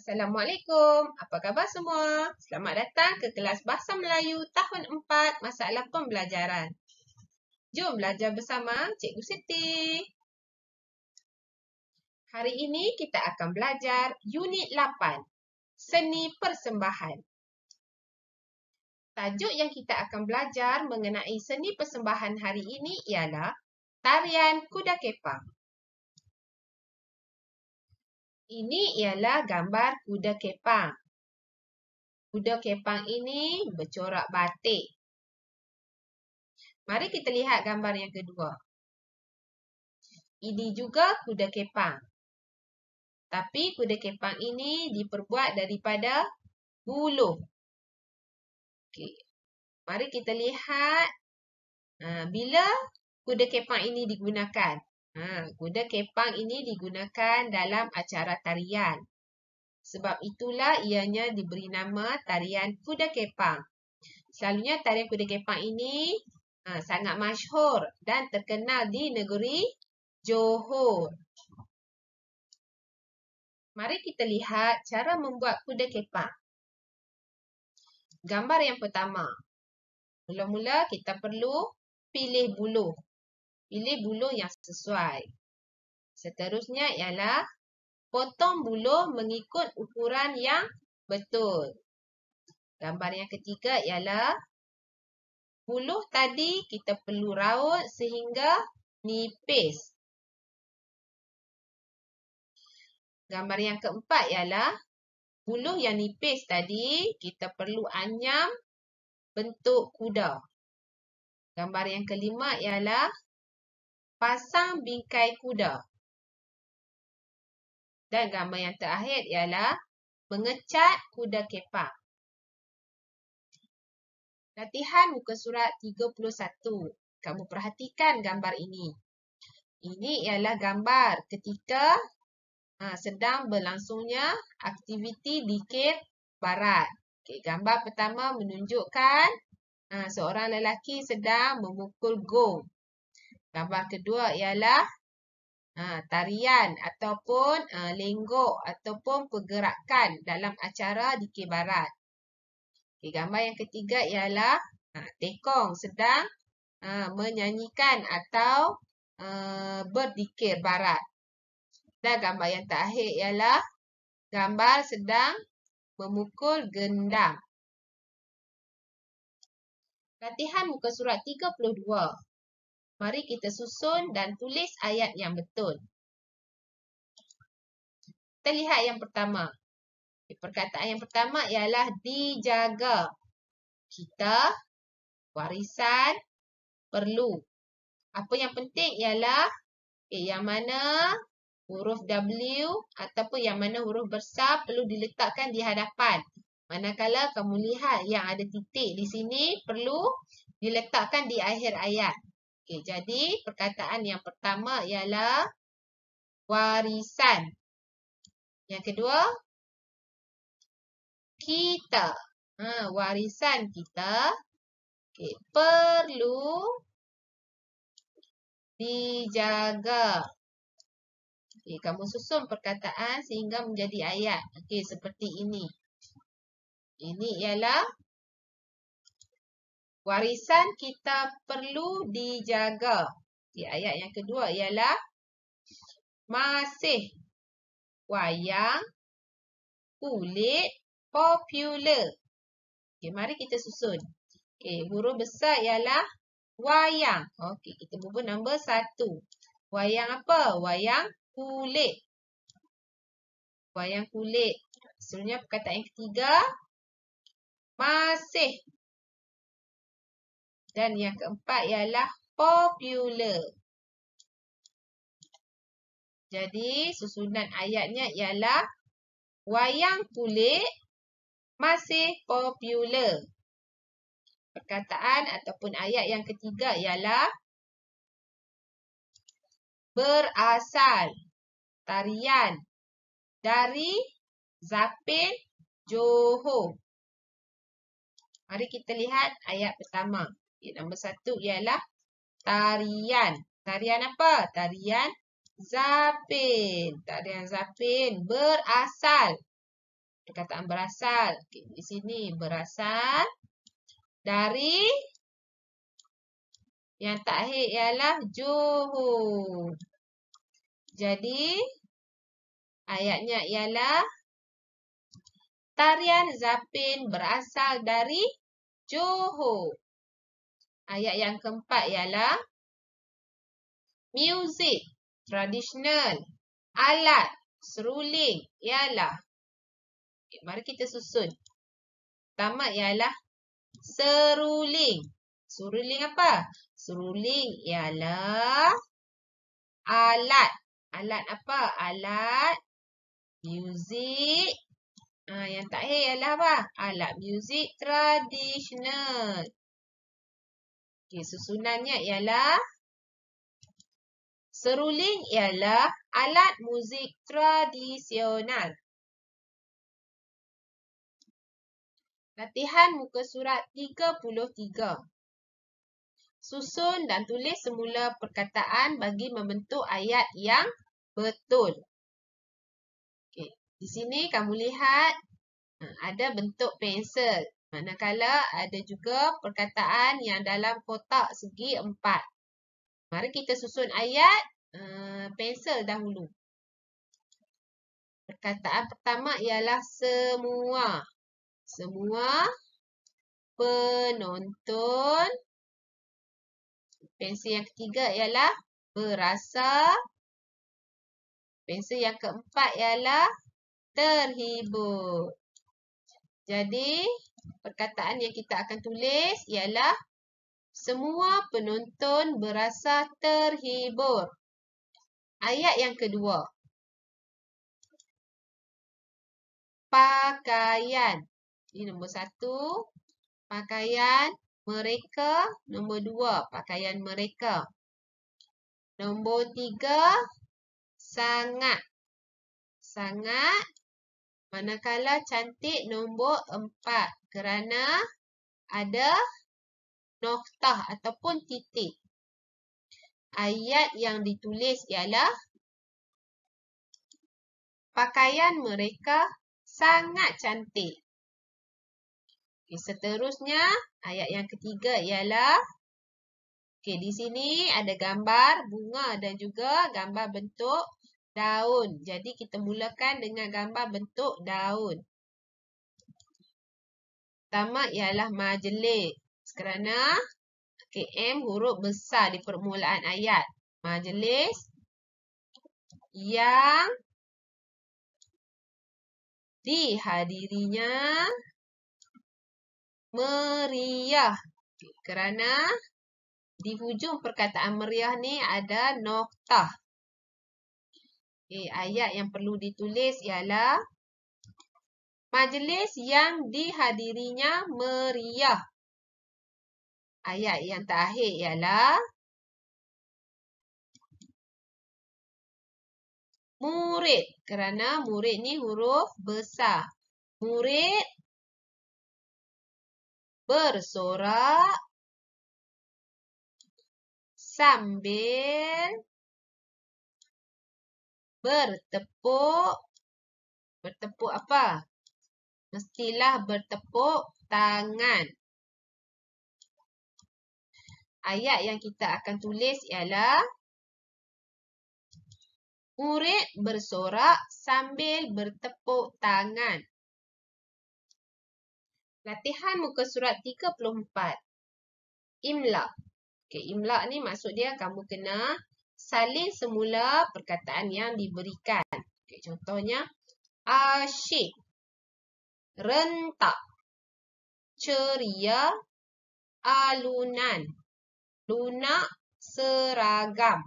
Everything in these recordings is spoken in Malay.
Assalamualaikum. Apa khabar semua? Selamat datang ke kelas Bahasa Melayu tahun 4 masalah pembelajaran. Jom belajar bersama Cikgu Siti. Hari ini kita akan belajar unit 8, Seni Persembahan. Tajuk yang kita akan belajar mengenai seni persembahan hari ini ialah Tarian Kuda Kepang. Ini ialah gambar kuda kepang. Kuda kepang ini bercorak batik. Mari kita lihat gambar yang kedua. Ini juga kuda kepang. Tapi kuda kepang ini diperbuat daripada buluh. Okey. Mari kita lihat bila kuda kepang ini digunakan. Kuda kepang ini digunakan dalam acara tarian. Sebab itulah ianya diberi nama tarian kuda kepang. Selalunya tarian kuda kepang ini sangat masyhur dan terkenal di negeri Johor. Mari kita lihat cara membuat kuda kepang. Gambar yang pertama. Mula-mula kita perlu pilih buluh. Pilih buluh yang sesuai. Seterusnya ialah potong buluh mengikut ukuran yang betul. Gambar yang ketiga ialah buluh tadi kita perlu raut sehingga nipis. Gambar yang keempat ialah buluh yang nipis tadi kita perlu anyam bentuk kuda. Gambar yang kelima ialah pasang bingkai kuda. Dan gambar yang terakhir ialah mengecat kuda kepang. Latihan muka surat 31. Kamu perhatikan gambar ini. Ini ialah gambar ketika sedang berlangsungnya aktiviti dikir barat. Okay, gambar pertama menunjukkan seorang lelaki sedang memukul gong. Gambar kedua ialah tarian ataupun lenggok ataupun pergerakan dalam acara dikir barat. Okay, gambar yang ketiga ialah tekong sedang menyanyikan atau berdikir barat. Dan gambar yang terakhir ialah gambar sedang memukul gendang. Latihan muka surat 32. Mari kita susun dan tulis ayat yang betul. Kita lihat yang pertama. Perkataan yang pertama ialah dijaga. Kita, warisan, perlu. Apa yang penting ialah yang mana huruf W ataupun yang mana huruf besar perlu diletakkan di hadapan. Manakala kamu lihat yang ada titik di sini perlu diletakkan di akhir ayat. Okay, jadi perkataan yang pertama ialah warisan. Yang kedua, kita. Warisan kita perlu dijaga. Kamu susun perkataan sehingga menjadi ayat. Seperti ini. Ini ialah warisan kita perlu dijaga. Ayat yang kedua ialah masih wayang kulit popular. Mari kita susun. Huruf besar ialah wayang. Kita bubuh nombor 1. Wayang apa? Wayang kulit. Wayang kulit. Seterusnya perkataan yang ketiga. Masih. Dan yang keempat ialah popular. Jadi susunan ayatnya ialah wayang kulit masih popular. Perkataan ataupun ayat yang ketiga ialah berasal tarian dari Zapin Johor. Mari kita lihat ayat pertama. Nombor 1 ialah tarian. Tarian apa? Tarian Zapin. Tarian Zapin berasal Perkataan berasal. Okay, di sini berasal dari yang takhir ialah Johor. Jadi, ayatnya ialah tarian Zapin berasal dari Johor. Ayat yang keempat ialah muzik tradisional, alat, seruling ialah. Okay, mari kita susun. Pertama ialah seruling. Seruling apa? Seruling ialah alat. Alat apa? Alat muzik. Yang terakhir ialah apa? Alat muzik tradisional. Okay, susunannya ialah seruling ialah alat muzik tradisional. Latihan muka surat 33. Susun dan tulis semula perkataan bagi membentuk ayat yang betul. Okay. Di sini kamu lihat ada bentuk pensel. Manakala ada juga perkataan yang dalam kotak segi 4. Mari kita susun ayat pensel dahulu. Perkataan pertama ialah semua. Semua penonton. Pensel yang ketiga ialah berasa. Pensel yang keempat ialah terhibur. Jadi, perkataan yang kita akan tulis ialah semua penonton berasa terhibur. Ayat yang kedua. Pakaian. Ini nombor 1. Pakaian mereka. Nombor 2. Pakaian mereka. Nombor 3. Sangat. Sangat. Manakala cantik nombor 4. Kerana ada noktah ataupun titik. Ayat yang ditulis ialah pakaian mereka sangat cantik. Okay, seterusnya, ayat yang ketiga ialah di sini ada gambar bunga dan juga gambar bentuk daun. Jadi, kita mulakan dengan gambar bentuk daun. Pertama ialah majlis. Kerana M huruf besar di permulaan ayat. Majlis yang dihadirinya meriah. Kerana di hujung perkataan meriah ni ada noktah. Ayat yang perlu ditulis ialah majlis yang dihadirinya meriah. Ayat yang terakhir ialah murid. Kerana murid ni huruf besar. Murid bersorak sambil bertepuk. Bertepuk apa? Mestilah bertepuk tangan. Ayat yang kita akan tulis ialah murid bersorak sambil bertepuk tangan. Latihan muka surat 34. Imla. Imla ni maksud dia kamu kena salin semula perkataan yang diberikan. Contohnya, asyik, rentak, ceria, alunan, lunak, seragam.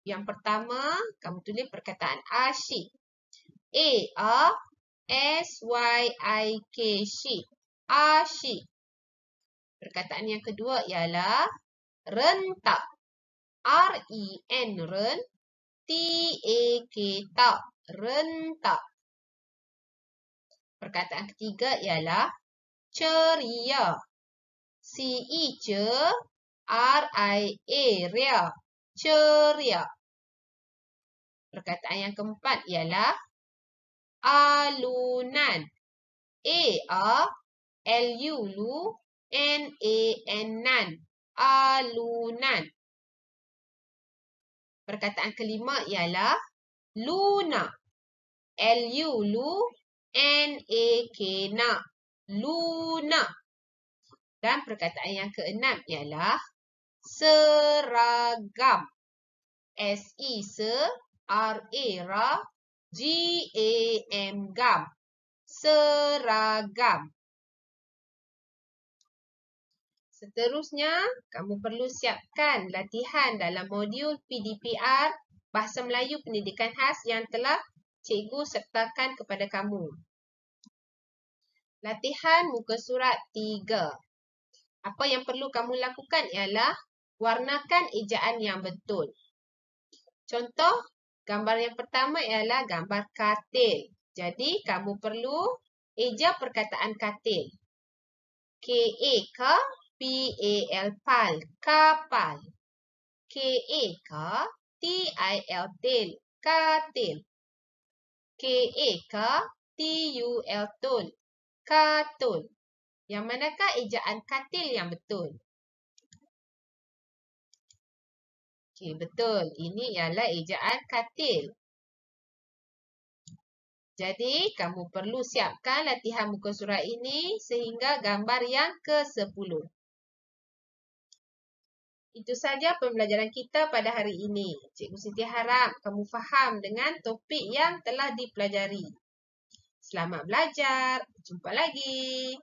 Yang pertama, kamu tulis perkataan asyik. A-S-Y-I-K, syik. Asyik. Perkataan yang kedua ialah rentak. R-E-N, ren. T-A-K, tak. Rentak. Perkataan ketiga ialah ceria. C-E-C, R-I-A, ria. Ceria. Perkataan yang keempat ialah Alunan. A-A-L-U, lu, N-A-N, nan. Alunan. Perkataan kelima ialah Luna. L-U, lu, N-A-K, na. Luna. Dan perkataan yang keenam ialah seragam. S-E, R-A, ra, G-A-M, gam. Seragam. Seterusnya, kamu perlu siapkan latihan dalam modul PDPR Bahasa Melayu Pendidikan Khas yang telah cikgu sertakan kepada kamu. Latihan muka surat 3. Apa yang perlu kamu lakukan ialah warnakan ejaan yang betul. Contoh, gambar yang pertama ialah gambar katil. Jadi, kamu perlu eja perkataan katil. K-A, ka, P-A-L, pal, kapal. K-A, ka, T-I-L, til, katil. K-A, ka, T-U-L, tul, katul. Yang manakah ejaan katil yang betul? Okey, betul. Ini ialah ejaan katil. Jadi, kamu perlu siapkan latihan muka surat ini sehingga gambar yang ke-10. Itu saja pembelajaran kita pada hari ini. Cikgu Siti harap kamu faham dengan topik yang telah dipelajari. Selamat belajar. Jumpa lagi.